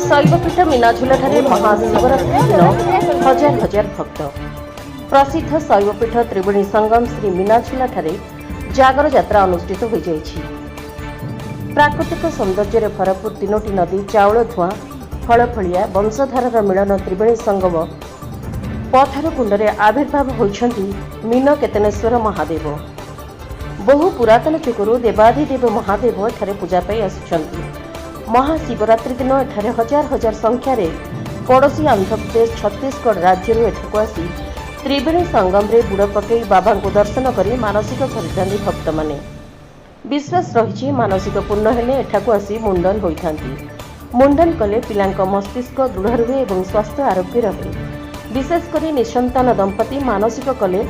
शैवपीठ मीनाझुलाଠାରେ महाशिवरात्रि दिन हजार हजार भक्त प्रसिद्ध शैवपीठ त्रिवेणी संगम श्री मीनाझुलाଠାରେ जागर यात्रा अनुष्ठित हो जाइछि। प्राकृतिक सौंदर्य भरपूर तीनोटी नदी चाउल धुआं फलफलिया वंशधारर मिलन त्रिवेणी संगम पथर कुंडरे आविर्भाव होइछन्ति मीन केतनेश्वर महादेव। बहु पुरातन जुगुरु देवाधिदेव महादेव एठारे पूजा पाई आसुछन्ति। महाशिवरात्रि दिन एठारे हजार हजार संख्यार पड़ोशी आंध्रप्रदेश छत्तीसगढ़ राज्य एठाकु आसी त्रिवेणी संगम रे बुड़ पकई बाबा को दर्शन करी मानसिक करिथांती भक्त माने। विश्वास रही मानसिक पूर्ण हेले एठाकु आसी मुंडन होइथांती। मुंडन कले पिलांक मस्तिष्क दृढ़ रुहे और स्वास्थ्य आरोग्य रहे। विशेषकर निसंतान दंपति मानसिक कले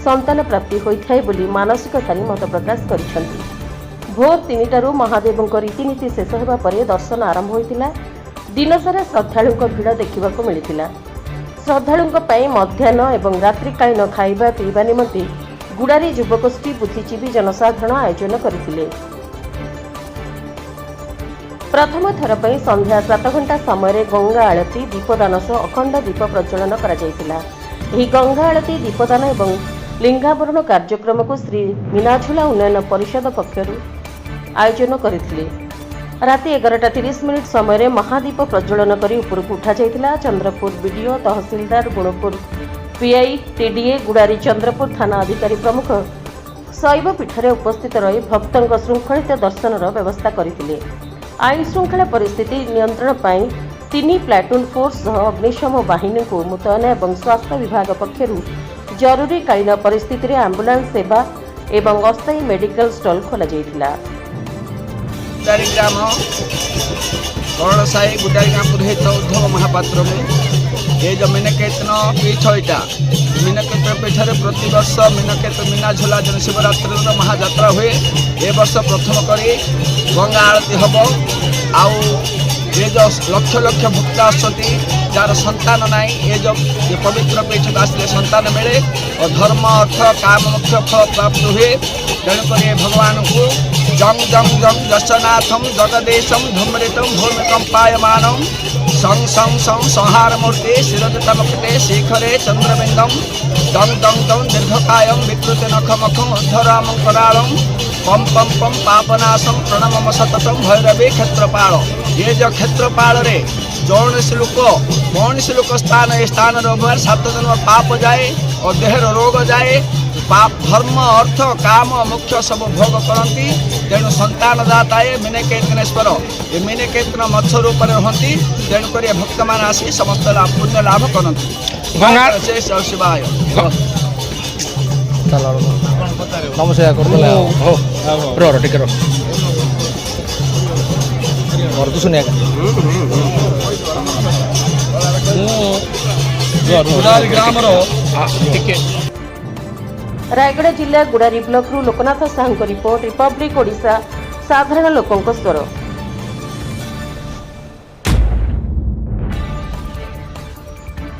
संतान प्राप्ति होइथाय बोली मानसिककारी मत प्रकाश करिसंती। भोर 3टारू महादेव रीतिनीति शेष होगा पर दर्शन आरंभ होता। दिनसारा श्रद्धालु भिड़ देखा मिलता। श्रद्धालु मध्याह्न और रात्रिकालीन खाइबा पीवा निमंते गुड़ारी युवगोष्ठी बुद्धिजीवी जनसाधारण आयोजन करथिले। प्रथम थर पर संध्या 7 घंटा समय गंगा आलती दीपदान सह अखंड दीप प्रज्वलन करा। गंगा आलती दीपदान और लिंगावरण कार्यक्रम को श्री मीनाझुला उन्नयन परिषद पक्षर आयोजन करथिले। राति 11:30 समय महादीप प्रज्वलन करी उपरकू उठा जाइतिला। चंद्रपुर बीडीओ तहसीलदार गुणपुर पीआई टीडीए गुड़ारी चंद्रपुर थाना अधिकारी प्रमुख शैवपीठरे उपस्थित रही भक्तों श्रृंखलित दर्शनर व्यवस्था करथिले। आईन श्रृंखला परिस्थिति नियंत्रण पाई 3 प्लाटून फोर्स सह अग्निशम बाहिनी को मुतयन और स्वास्थ्य विभाग पक्षर जरूरीकालीन परिस्थिति रे एम्बुलेंस सेवा एवं अस्थायी मेडिकल स्टॉल खोला जाइतिला। गुडारी ग्राम बड़साई गुडारी ग्राम पुरोहित उद्धव महापात्र में ये जो मीनकेतन पीठ इटा मीनकेतन पीठ प्रतिवर्ष मीनाझुला जन शिवरात्रि महाजात्रा हुए। ए वर्ष प्रथम करी गंगा आरती हम आउ ये जो लक्ष लक्ष भक्त आसती जार संतान ना ये जो पवित्र पीठ आसले संतान मिले और धर्म अर्थ काम मोक्ष फल प्राप्त हुए। तेणुक भगवान को जंग जंग जंग दशनाथम जगदेशम धूमृतम भूमिकंपायमानम सं सं सं संहार मूर्ति शिरोदितमकृते शिखरे चंद्रबिंदम दं दं दं दीर्घकायम विकृत नखमखम उद्धरामं करालम पम पम पम पापनाशम प्रणमम सततम भैरवी क्षेत्रपाल। ये जो क्षेत्रपाल रे कौन लोक स्थान ए स्थान रोग 7 दिन पाप जाए और देहर रोग जाए। पाप धर्म अर्थ काम मुख्य सब भोग करती। तेणु संतान दाताए मीनकेतनेश्वर ये मीनकेतन मत्स्य रूप रहती। तेणुक भक्त मान आसी समस्त पुण्य लाभ करती। शिवाय रायगढ़ जिला Gudari block Loknath Sahu report Republic Odisha साधारण लोकों स्वर।